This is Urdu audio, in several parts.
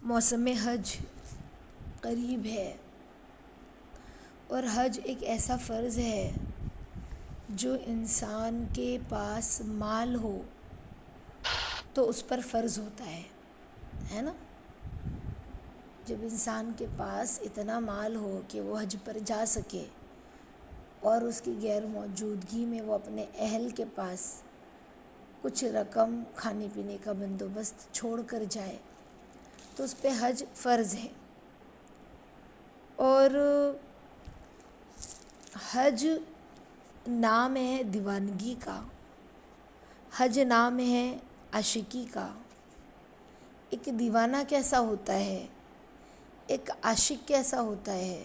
موسم حج قریب ہے اور حج ایک ایسا فرض ہے جو انسان کے پاس مال ہو تو اس پر فرض ہوتا ہے نا. جب انسان کے پاس اتنا مال ہو کہ وہ حج پر جا سکے اور اس کی غیر موجودگی میں وہ اپنے اہل کے پاس کچھ رقم کھانے پینے کا بندوبست چھوڑ کر جائے تو اس پہ حج فرض ہے. اور حج نام ہے دیوانگی کا، حج نام ہے عاشقی کا. ایک دیوانہ کیسا ہوتا ہے، ایک عاشق کیسا ہوتا ہے،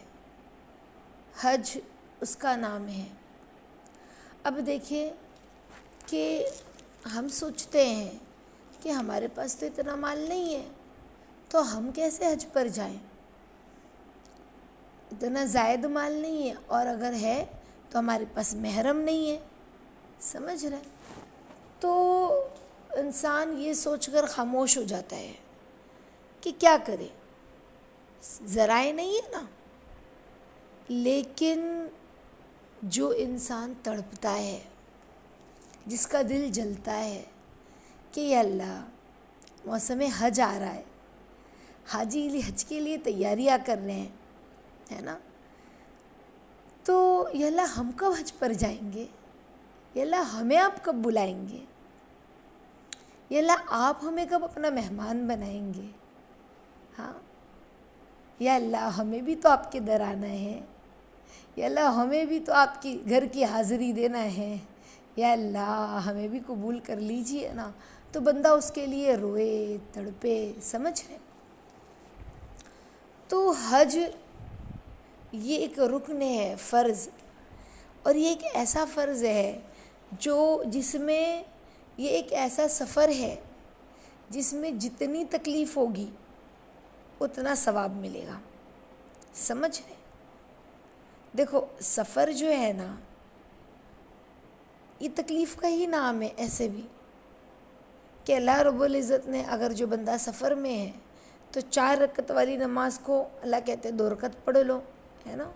حج اس کا نام ہے. اب دیکھیں کہ ہم سوچتے ہیں کہ ہمارے پاس تو اتنا مال نہیں ہے تو ہم کیسے حج پر جائیں، اتنا زائد مال نہیں ہے، اور اگر ہے تو ہمارے پاس محرم نہیں ہے. سمجھ رہے؟ تو انسان یہ سوچ کر خاموش ہو جاتا ہے کہ کیا کرے، ذرائع نہیں ہے نا. لیکن جو انسان تڑپتا ہے، جس کا دل جلتا ہے کہ یا اللہ موسم حج آ رہا ہے، حاجی حج کے لیے تیاریاں کر رہے ہیں، ہے نا، تو یا اللہ ہم کب حج پر جائیں گے، یا اللہ ہمیں آپ کب بلائیں گے، یا اللہ آپ ہمیں کب اپنا مہمان بنائیں گے. ہاں یا اللہ ہمیں بھی تو آپ کے در آنا ہے، یا اللہ ہمیں بھی تو آپ کی گھر کی حاضری دینا ہے، یا اللہ ہمیں بھی قبول کر لیجیے نا. تو بندہ اس کے لیے روئے تڑپے. سمجھ رہے؟ تو حج یہ ایک رکن ہے، فرض، اور یہ ایک ایسا فرض ہے جس میں یہ ایک ایسا سفر ہے جس میں جتنی تکلیف ہوگی اتنا ثواب ملے گا. سمجھ رہے؟ دیکھو سفر جو ہے نا یہ تکلیف کا ہی نام ہے. ایسے بھی کہ اللہ رب العزت نے اگر جو بندہ سفر میں ہے تو 4 رکعت والی نماز کو اللہ کہتے ہیں 2 رکعت پڑھ لو، ہے نا.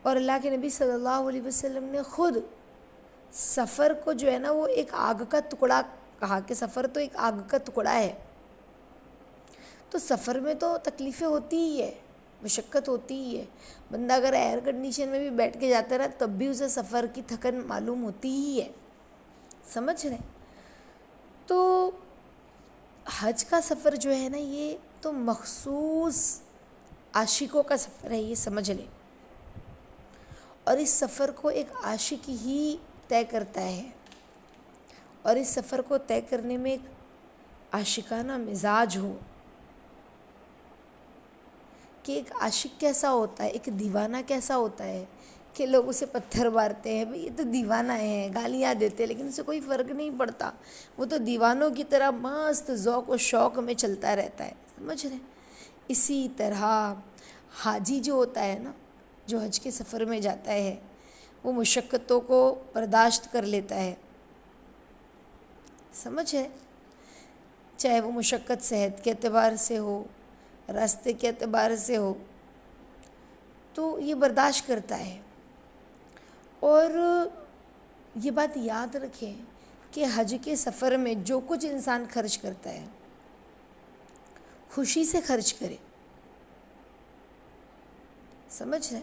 اور اللہ کے نبی صلی اللہ علیہ وسلم نے خود سفر کو جو ہے نا وہ ایک آگ کا ٹکڑا کہا کہ سفر تو ایک آگ کا ٹکڑا ہے. تو سفر میں تو تکلیفیں ہوتی ہی ہے، مشقت ہوتی ہی ہے. بندہ اگر ایئر کنڈیشن میں بھی بیٹھ کے جاتا رہا تب بھی اسے سفر کی تھکن معلوم ہوتی ہی ہے. سمجھ رہے؟ تو حج کا سفر جو ہے نا یہ تو مخصوص عاشقوں کا سفر ہے، یہ سمجھ لیں. اور اس سفر کو ایک عاشق ہی طے کرتا ہے، اور اس سفر کو طے کرنے میں ایک عاشقانہ مزاج ہو کہ ایک عاشق کیسا ہوتا ہے، ایک دیوانہ کیسا ہوتا ہے کہ لوگ اسے پتھر مارتے ہیں، بھئی یہ تو دیوانہ ہے، گالیاں دیتے ہیں، لیکن اسے کوئی فرق نہیں پڑتا. وہ تو دیوانوں کی طرح مست ذوق و شوق میں چلتا رہتا ہے. سمجھ رہے؟ اسی طرح حاجی جو ہوتا ہے نا، جو حج کے سفر میں جاتا ہے، وہ مشقتوں کو برداشت کر لیتا ہے. سمجھ ہے؟ چاہے وہ مشقت صحت کے اعتبار سے ہو، راستے کے اعتبار سے ہو، تو یہ برداشت کرتا ہے. اور یہ بات یاد رکھیں کہ حج کے سفر میں جو کچھ انسان خرچ کرتا ہے خوشی سے خرچ کرے. سمجھ رہے؟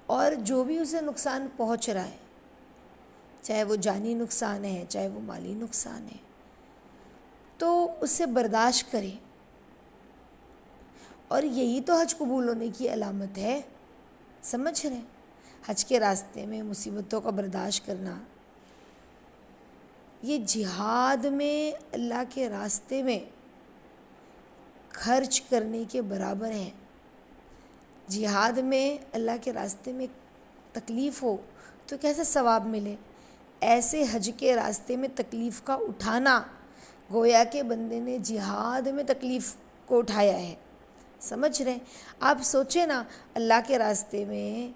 اور جو بھی اسے نقصان پہنچ رہا ہے، چاہے وہ جانی نقصان ہے چاہے وہ مالی نقصان ہے، تو اسے برداشت کرے. اور یہی تو حج قبول ہونے کی علامت ہے. سمجھ رہے؟ حج کے راستے میں مصیبتوں کا برداشت کرنا یہ جہاد میں اللہ کے راستے میں خرچ کرنے کے برابر ہے. جہاد میں اللہ کے راستے میں تکلیف ہو تو کیسے ثواب ملے، ایسے حج کے راستے میں تکلیف کا اٹھانا گویا کہ بندے نے جہاد میں تکلیف کو اٹھایا ہے. سمجھ رہے؟ آپ سوچیں نا، اللہ کے راستے میں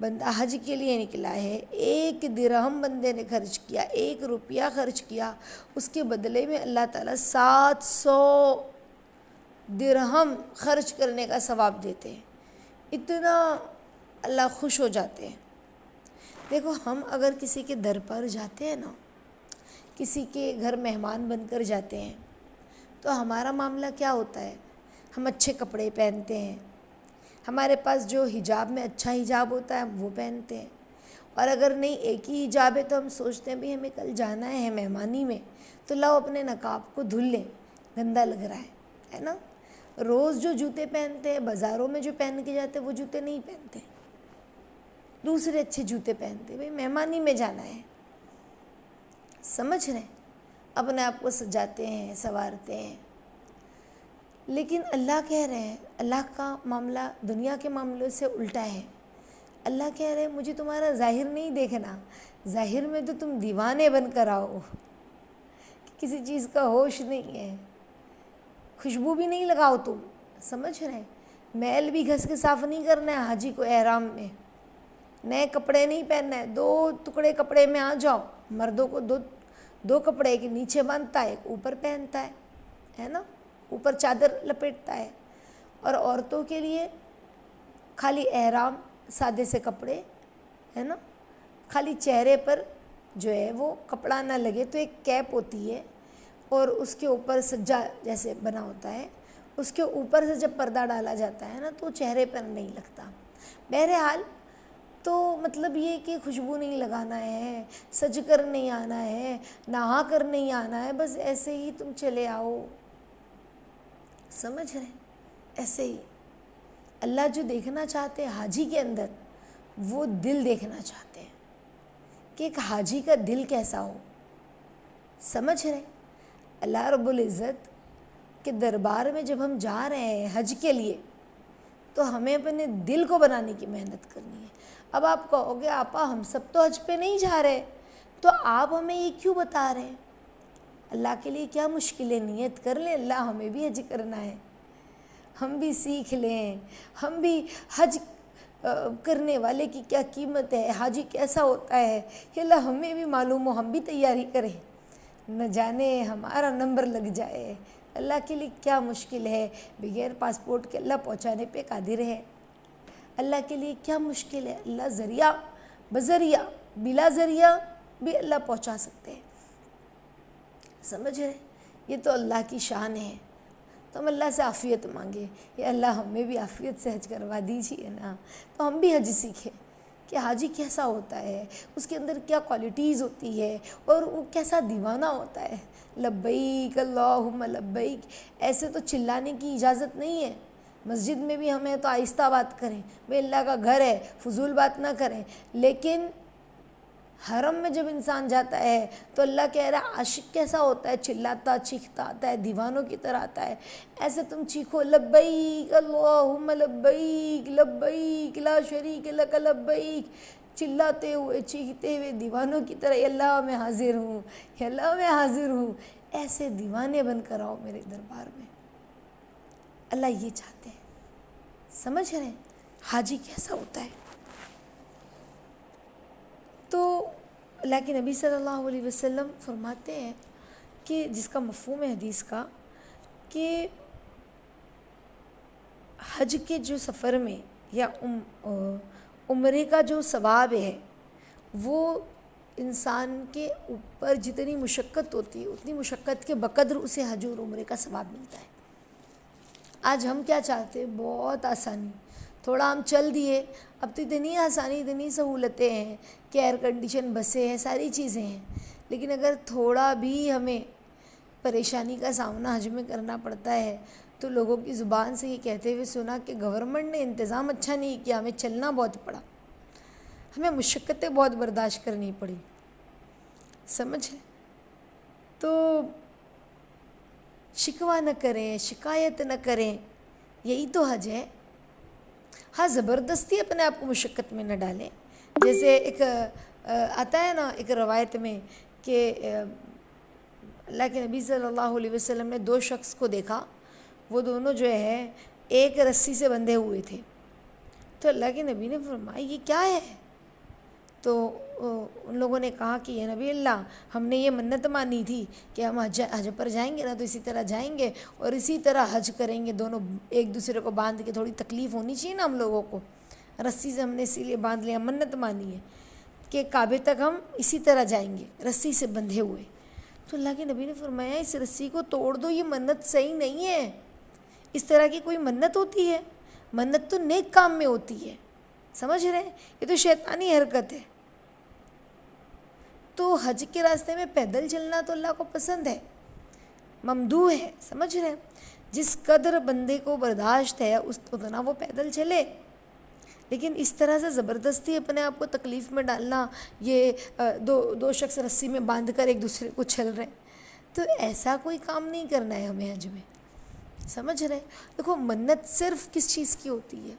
بندہ حج کے لیے نکلا ہے، 1 درہم بندے نے خرچ کیا، 1 روپیہ خرچ کیا، اس کے بدلے میں اللہ تعالیٰ 700 درہم خرچ کرنے کا ثواب دیتے ہیں، اتنا اللہ خوش ہو جاتے ہیں۔ دیکھو ہم اگر کسی کے در پر جاتے ہیں نا، کسی کے گھر مہمان بن کر جاتے ہیں، تو ہمارا معاملہ کیا ہوتا ہے؟ ہم اچھے کپڑے پہنتے ہیں، ہمارے پاس جو حجاب میں اچھا حجاب ہوتا ہے ہم وہ پہنتے ہیں، اور اگر نہیں ایک ہی حجاب ہے تو ہم سوچتے ہیں بھی ہمیں کل جانا ہے مہمانی میں تو لاؤ اپنے نقاب کو دھل لیں، گندا لگ رہا ہے نا۔ روز جو جوتے پہنتے ہیں، بازاروں میں جو پہن کے جاتے ہیں وہ جوتے نہیں پہنتے، دوسرے اچھے جوتے پہنتے، بھئی مہمانی میں جانا ہے، سمجھ رہے ہیں؟ اپنے آپ کو سجاتے ہیں، سنوارتے ہیں۔ لیکن اللہ کہہ رہے ہیں، اللہ کا معاملہ دنیا کے معاملوں سے الٹا ہے۔ اللہ کہہ رہے ہیں مجھے تمہارا ظاہر نہیں دیکھنا، ظاہر میں تو تم دیوانے بن کر آؤ، کسی چیز کا ہوش نہیں ہے، خوشبو بھی نہیں لگاؤ تم، سمجھ رہے ہیں؟ میل بھی گھس کے صاف نہیں کرنا ہے حاجی کو احرام میں، نئے کپڑے نہیں پہننا ہے، 2 ٹکڑے کپڑے میں آ جاؤ۔ مردوں کو دو کپڑے، ایک نیچے باندھتا ہے ایک اوپر پہنتا ہے نا، اوپر چادر لپیٹتا ہے، اور عورتوں کے لیے خالی احرام، سادے سے کپڑے، ہے نا، خالی چہرے پر جو ہے وہ کپڑا نہ لگے تو ایک کیپ ہوتی ہے، اور اس کے اوپر سجا جیسے بنا ہوتا ہے، اس کے اوپر سے جب پردہ ڈالا جاتا ہے نا تو چہرے پر نہیں لگتا۔ بہرحال تو مطلب یہ کہ خوشبو نہیں لگانا ہے، سج کر نہیں آنا ہے، نہا کر نہیں آنا ہے، بس ایسے ہی تم چلے آؤ، سمجھ رہے ہیں؟ ایسے ہی اللہ جو دیکھنا چاہتے ہیں حاجی کے اندر، وہ دل دیکھنا چاہتے ہیں کہ ایک حاجی کا دل کیسا ہو، سمجھ رہے ہیں؟ اللہ رب العزت کے دربار میں جب ہم جا رہے ہیں حج کے لیے تو ہمیں اپنے دل کو بنانے کی محنت کرنی ہے۔ اب آپ کہو گے آپا ہم سب تو حج پہ نہیں جا رہے، تو آپ ہمیں یہ کیوں بتا رہے ہیں؟ اللہ کے لیے کیا مشکل ہے، نیت کر لیں اللہ ہمیں بھی حج کرنا ہے، ہم بھی سیکھ لیں، ہم بھی حج کرنے والے کی کیا قیمت ہے، حاجی کیسا ہوتا ہے، یہ اللہ ہمیں بھی معلوم ہو، ہم بھی تیاری کریں، نہ جانے ہمارا نمبر لگ جائے۔ اللہ کے لیے کیا مشکل ہے، بغیر پاسپورٹ کے اللہ پہنچانے پہ قادر ہے۔ اللہ کے لیے کیا مشکل ہے، اللہ ذریعہ بذریعہ بلا ذریعہ بھی اللہ پہنچا سکتے ہیں، سمجھ رہے؟ یہ تو اللہ کی شان ہے، تو ہم اللہ سے عافیت مانگے، یا اللہ ہمیں بھی عافیت سے حج کروا دیجیے نا، تو ہم بھی حج سیکھیں کہ حاجی کیسا ہوتا ہے، اس کے اندر کیا کوالٹیز ہوتی ہے، اور وہ کیسا دیوانہ ہوتا ہے۔ لبیک اللہم لبیک، ایسے تو چلانے کی اجازت نہیں ہے، مسجد میں بھی ہمیں تو آہستہ بات کریں، بھئی اللہ کا گھر ہے، فضول بات نہ کریں، لیکن حرم میں جب انسان جاتا ہے تو اللہ کہہ رہا ہے عاشق کیسا ہوتا ہے، چلاتا چیختا آتا ہے، دیوانوں کی طرح آتا ہے، ایسے تم چیخو لبیک اللہم لبیک لبیک لا شریک لک لبیک، چلاتے ہوئے چیختے ہوئے دیوانوں کی طرح، اللہ میں حاضر ہوں، اللہ میں حاضر ہوں، ایسے دیوانے بن کر آؤ میرے دربار میں۔ اللہ یہ چاہتے ہیں، سمجھ رہے ہیں حاجی کیسا ہوتا ہے؟ تو اللہ کے نبی صلی اللہ علیہ وسلم فرماتے ہیں کہ جس کا مفہوم ہے حدیث کا، کہ حج کے جو سفر میں یا عمرے کا جو ثواب ہے وہ انسان کے اوپر جتنی مشقت ہوتی ہے اتنی مشقت کے بقدر اسے حج اور عمرے کا ثواب ملتا ہے۔ آج ہم کیا چاہتے ہیں؟ بہت آسانی، تھوڑا ہم چل دیے، اب تو اتنی آسانی، اتنی سہولتیں ہیں کہ ایئر کنڈیشن بسیں ہیں، ساری چیزیں ہیں، لیکن اگر تھوڑا بھی ہمیں پریشانی کا سامنا حج میں کرنا پڑتا ہے تو لوگوں کی زبان سے یہ کہتے ہوئے سنا کہ گورنمنٹ نے انتظام اچھا نہیں کیا، ہمیں چلنا بہت پڑا، ہمیں مشقتیں بہت برداشت کرنی پڑی، سمجھے؟ تو شکوہ نہ کریں، شکایت نہ کریں، یہی تو حج ہے۔ ہاں زبردستی اپنے آپ کو مشقت میں نہ ڈالیں، جیسے ایک آتا ہے نا ایک روایت میں کہ اللہ کے نبی صلی اللہ علیہ وسلم نے 2 شخص کو دیکھا، وہ دونوں جو ہے ایک رسی سے بندھے ہوئے تھے، تو اللہ کے نبی نے فرمایا یہ کیا ہے؟ تو ان لوگوں نے کہا کہ یہ نبی اللہ، ہم نے یہ منت مانی تھی کہ ہم حج پر جائیں گے نا تو اسی طرح جائیں گے اور اسی طرح حج کریں گے، دونوں ایک دوسرے کو باندھ کے، تھوڑی تکلیف ہونی چاہیے نا ہم لوگوں کو، رسی سے ہم نے اسی لیے باندھ لیا، منت مانی ہے کہ کعبے تک ہم اسی طرح جائیں گے رسی سے بندھے ہوئے۔ تو اللہ کے نبی نے فرمایا اس رسی کو توڑ دو، یہ منت صحیح نہیں ہے، اس طرح کی کوئی منت ہوتی ہے؟ منت تو نیک کام میں ہوتی ہے، سمجھ رہے ہیں؟ یہ تو شیطانی حرکت ہے۔ تو حج کے راستے میں پیدل چلنا تو اللہ کو پسند ہے، ممدوح ہے، سمجھ رہے ہیں؟ جس قدر بندے کو برداشت ہے اس اتنا وہ پیدل چلے، لیکن اس طرح سے زبردستی اپنے آپ کو تکلیف میں ڈالنا، یہ دو شخص رسی میں باندھ کر ایک دوسرے کو چل رہے ہیں، تو ایسا کوئی کام نہیں کرنا ہے ہمیں حج میں، سمجھ رہے ہیں؟ دیکھو منت صرف کس چیز کی ہوتی ہے؟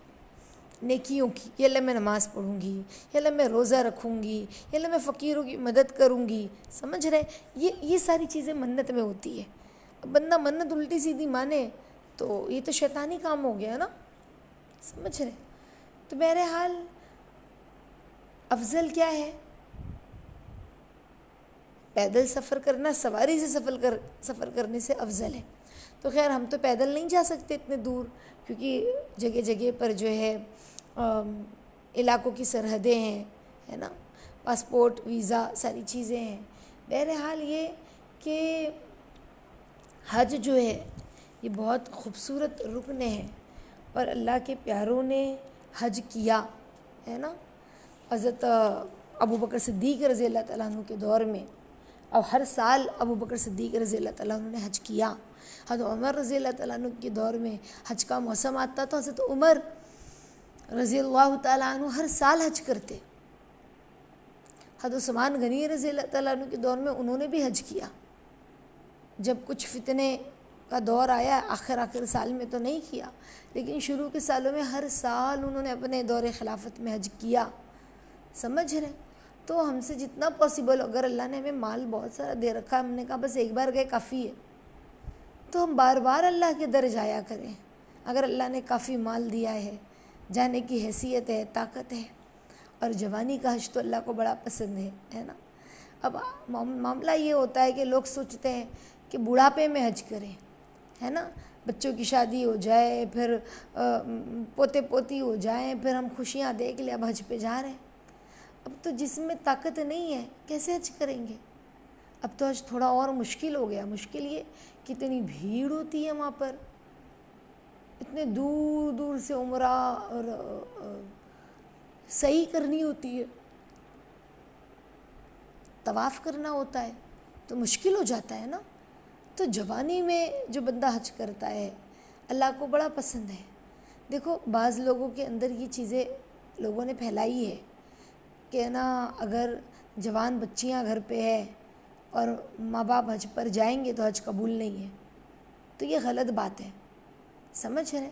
نیکیوں کی، یا اللہ میں نماز پڑھوں گی، یا اللہ میں روزہ رکھوں گی، یا اللہ میں فقیروں کی مدد کروں گی، سمجھ رہے؟ یہ ساری چیزیں منت میں ہوتی ہے۔ اب بندہ منت الٹی سیدھی مانے تو یہ تو شیطانی کام ہو گیا نا، سمجھ رہے؟ تو بہرحال افضل کیا ہے؟ پیدل سفر کرنا سواری سے سفر کرنے سے افضل ہے۔ تو خیر ہم تو پیدل نہیں جا سکتے اتنے دور، کیونکہ جگہ جگہ پر جو ہے علاقوں کی سرحدیں ہیں، ہے نا، پاسپورٹ، ویزا، ساری چیزیں ہیں۔ بہرحال یہ کہ حج جو ہے یہ بہت خوبصورت رکن ہے، اور اللہ کے پیاروں نے حج کیا ہے نا۔ حضرت ابو بکر صدیق رضی اللہ تعالیٰ عنہ کے دور میں، اور ہر سال ابو بکر صدیق رضی اللہ تعالیٰ عنہ نے حج کیا۔ حضرت عمر رضی اللہ تعالیٰ عنہ کے دور میں حج کا موسم آتا تو حضرت عمر رضی اللہ تعالیٰ عنہ ہر سال حج کرتے۔ حضرت عثمان غنی رضی اللہ تعالیٰ عنہ کے دور میں انہوں نے بھی حج کیا، جب کچھ فتنے کا دور آیا آخر سال میں تو نہیں کیا، لیکن شروع کے سالوں میں ہر سال انہوں نے اپنے دور خلافت میں حج کیا، سمجھ رہے؟ تو ہم سے جتنا پاسبل، اگر اللہ نے ہمیں مال بہت سارا دے رکھا ہے، ہم نے کہا بس ایک بار گئے کافی ہے، تو ہم بار بار اللہ کے در جایا کریں۔ اگر اللہ نے کافی مال دیا ہے، جانے کی حیثیت ہے، طاقت ہے، اور جوانی کا حج تو اللہ کو بڑا پسند ہے نا۔ اب معاملہ یہ ہوتا ہے کہ لوگ سوچتے ہیں کہ بڑھاپے میں حج کریں، ہے نا، بچوں کی شادی ہو جائے، پھر پوتے پوتی ہو جائیں، پھر ہم خوشیاں دیکھ لیں، اب حج پہ جا رہے ہیں۔ اب تو جسم میں طاقت نہیں ہے، کیسے حج کریں گے؟ اب تو حج تھوڑا اور مشکل ہو گیا۔ مشکل یہ کتنی بھیڑ ہوتی ہے وہاں پر، اتنے دور دور سے عمرہ اور صحیح کرنی ہوتی ہے، طواف کرنا ہوتا ہے، تو مشکل ہو جاتا ہے نا۔ تو جوانی میں جو بندہ حج کرتا ہے اللہ کو بڑا پسند ہے۔ دیکھو بعض لوگوں کے اندر یہ چیزیں لوگوں نے پھیلائی ہے کہ نا اگر جوان بچیاں گھر پہ ہے اور ماں باپ حج پر جائیں گے تو حج قبول نہیں ہے، تو یہ غلط بات ہے، سمجھ رہے؟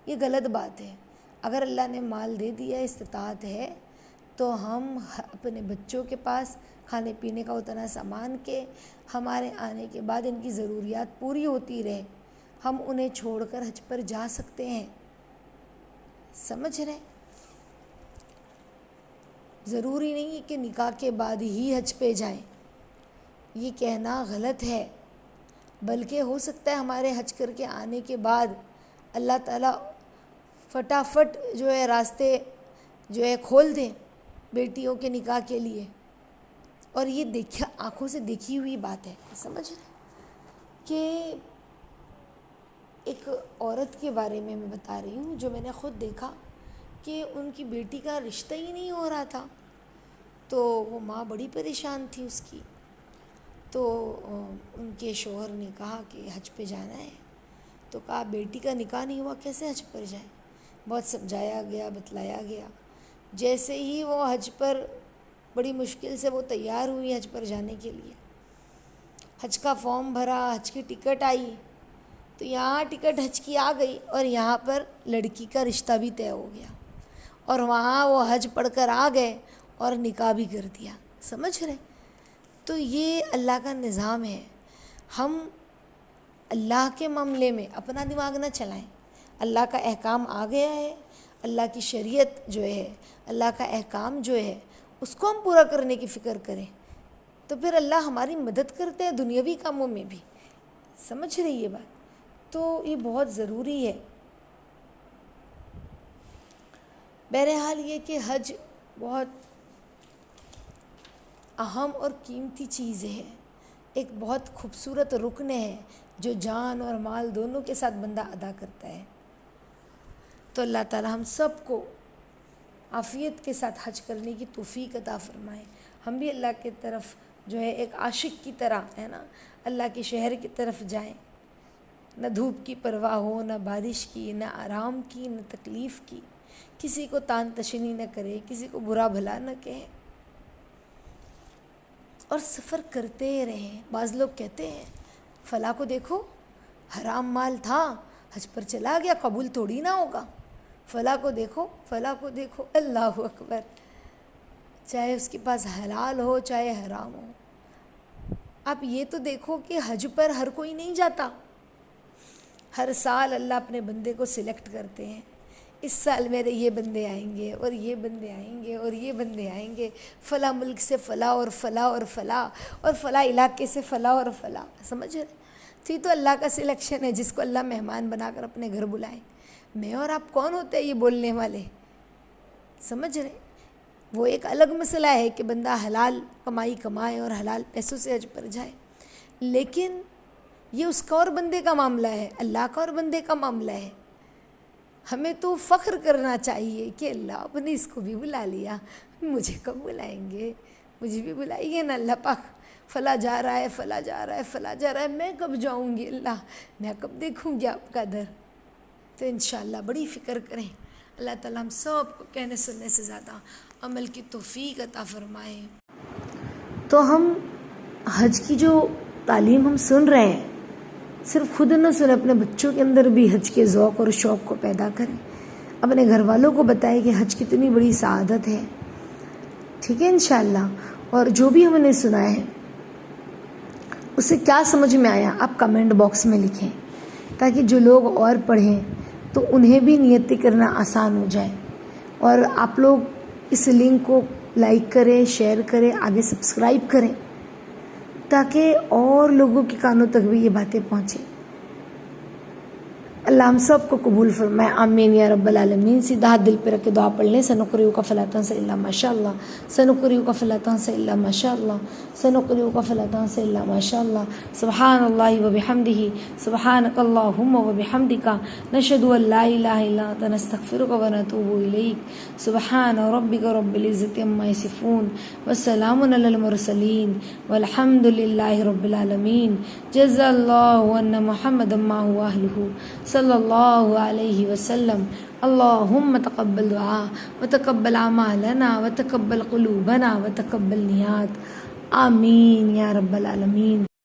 یہ غلط بات ہے۔ اگر اللہ نے مال دے دیا، استطاعت ہے، تو ہم اپنے بچوں کے پاس کھانے پینے کا اتنا سامان کہ ہمارے آنے کے بعد ان کی ضروریات پوری ہوتی رہے، ہم انہیں چھوڑ کر حج پر جا سکتے ہیں، سمجھ رہے؟ ضروری نہیں ہے کہ نکاح کے بعد ہی حج پہ جائیں، یہ کہنا غلط ہے، بلکہ ہو سکتا ہے ہمارے حج کر کے آنے کے بعد اللہ تعالیٰ فٹافٹ جو ہے راستے جو ہے کھول دیں بیٹیوں کے نکاح کے لیے، اور یہ آنکھوں سے دیکھی ہوئی بات ہے، سمجھ رہے؟ کہ ایک عورت کے بارے میں بتا رہی ہوں جو میں نے خود دیکھا کہ ان کی بیٹی کا رشتہ ہی نہیں ہو رہا تھا، تو وہ ماں بڑی پریشان تھی اس کی، تو ان کے شوہر نے کہا کہ حج پہ جانا ہے، تو کہا بیٹی کا نکاح نہیں ہوا کیسے حج پر جائے؟ بہت سمجھایا گیا، بتلایا گیا۔ جیسے ہی وہ حج پر بڑی مشکل سے وہ تیار ہوئی حج پر جانے کے لیے، حج کا فارم بھرا، حج کی ٹکٹ آئی، تو یہاں ٹکٹ حج کی آ گئی اور یہاں پر لڑکی کا رشتہ بھی طے ہو گیا، اور وہاں وہ حج پڑھ کر آ گئے اور نکاح بھی کر دیا، سمجھ رہے؟ تو یہ اللہ کا نظام ہے۔ ہم اللہ کے معاملے میں اپنا دماغ نہ چلائیں، اللہ کا احکام آ گیا ہے، اللہ کی شریعت جو ہے، اللہ کا احکام جو ہے اس کو ہم پورا کرنے کی فکر کریں تو پھر اللہ ہماری مدد کرتے ہیں دنیاوی کاموں میں بھی. سمجھ رہی یہ بات؟ تو یہ بہت ضروری ہے. بہرحال یہ کہ حج بہت اہم اور قیمتی چیز ہے، ایک بہت خوبصورت رکن ہے جو جان اور مال دونوں کے ساتھ بندہ ادا کرتا ہے. تو اللہ تعالی ہم سب کو عافیت کے ساتھ حج کرنے کی توفیق عطا فرمائے. ہم بھی اللہ کی طرف جو ہے ایک عاشق کی طرح ہے نا اللہ کے شہر کی طرف جائیں، نہ دھوپ کی پرواہ ہو، نہ بارش کی، نہ آرام کی، نہ تکلیف کی، کسی کو تان تشنی نہ کرے، کسی کو برا بھلا نہ کہے، اور سفر کرتے رہیں. بعض لوگ کہتے ہیں فلاں کو دیکھو حرام مال تھا حج پر چلا گیا، قبول تھوڑی نہ ہوگا. فلاں کو دیکھو، فلاں کو دیکھو. اللہ اکبر! چاہے اس کے پاس حلال ہو چاہے حرام ہو، آپ یہ تو دیکھو کہ حج پر ہر کوئی نہیں جاتا. ہر سال اللہ اپنے بندے کو سلیکٹ کرتے ہیں. اس سال میرے یہ بندے آئیں گے اور یہ بندے آئیں گے اور یہ بندے آئیں گے، فلاں ملک سے فلاں اور فلاں اور فلاں اور فلاں علاقے سے فلاں اور فلاں. سمجھ رہے؟ تو یہ تو اللہ کا سلیکشن ہے جس کو اللہ مہمان بنا کر اپنے گھر بلائے. میں اور آپ کون ہوتے ہیں یہ بولنے والے؟ سمجھ رہے؟ وہ ایک الگ مسئلہ ہے کہ بندہ حلال کمائی کمائے اور حلال پیسوں سے حج پر جائے، لیکن یہ اس کا اور بندے کا معاملہ ہے، اللہ کا اور بندے کا معاملہ ہے. ہمیں تو فخر کرنا چاہیے کہ اللہ آپ نے اس کو بھی بلا لیا، مجھے کب بلائیں گے؟ مجھے بھی بلائیے نا اللہ پاک. فلاں جا رہا ہے، فلاں جا رہا ہے، فلاں جا رہا ہے، میں کب جاؤں گی اللہ؟ میں کب دیکھوں گی آپ کا در؟ تو انشاءاللہ بڑی فکر کریں. اللہ تعالیٰ ہم سب کو کہنے سننے سے زیادہ عمل کی توفیق عطا فرمائے. تو ہم حج کی جو تعلیم ہم سن رہے ہیں، صرف خود نہ سنیں، اپنے بچوں کے اندر بھی حج کے ذوق اور شوق کو پیدا کریں. اپنے گھر والوں کو بتائیں کہ حج کتنی بڑی سعادت ہے. ٹھیک ہے انشاءاللہ. اور جو بھی ہم نے سنا ہے اسے کیا سمجھ میں آیا آپ کمنٹ باکس میں لکھیں، تاکہ جو لوگ اور پڑھیں تو انہیں بھی نیتی کرنا آسان ہو جائے. اور آپ لوگ اس لنک کو لائک کریں، شیئر کریں، آگے سبسکرائب کریں، تاکہ اور لوگوں کے کانوں تک بھی یہ باتیں پہنچیں. اللہ ہم سب کو قبول فرمائے. آمین یا رب العالمین. سیدھا ہاتھ دل پہ رکھ کے دعا پڑھ لیں. سنقرئک فلا تنسى الا ما شاء الله، سنقرئک فلا تنسى الا ما شاء الله، سنقرئک فلا تنسى الا ما شاء الله. سبحان اللہ وبحمدہ، سبحانک اللہم وبحمدک، نشہد ان لا الہ الا انت، نستغفرک ونتوب الیک. سبحان ربک رب العزۃ عما یصفون، وسلام علی المرسلین، والحمد للہ رب العالمین. جزا اللہ عنا محمدا ما هو اہلہ صلی اللہ علیہ وسلم. اللہم تقبل دعا وتقبل اعمالنا وتقبل قلوبنا وتقبل نیات. آمین یا رب العالمین.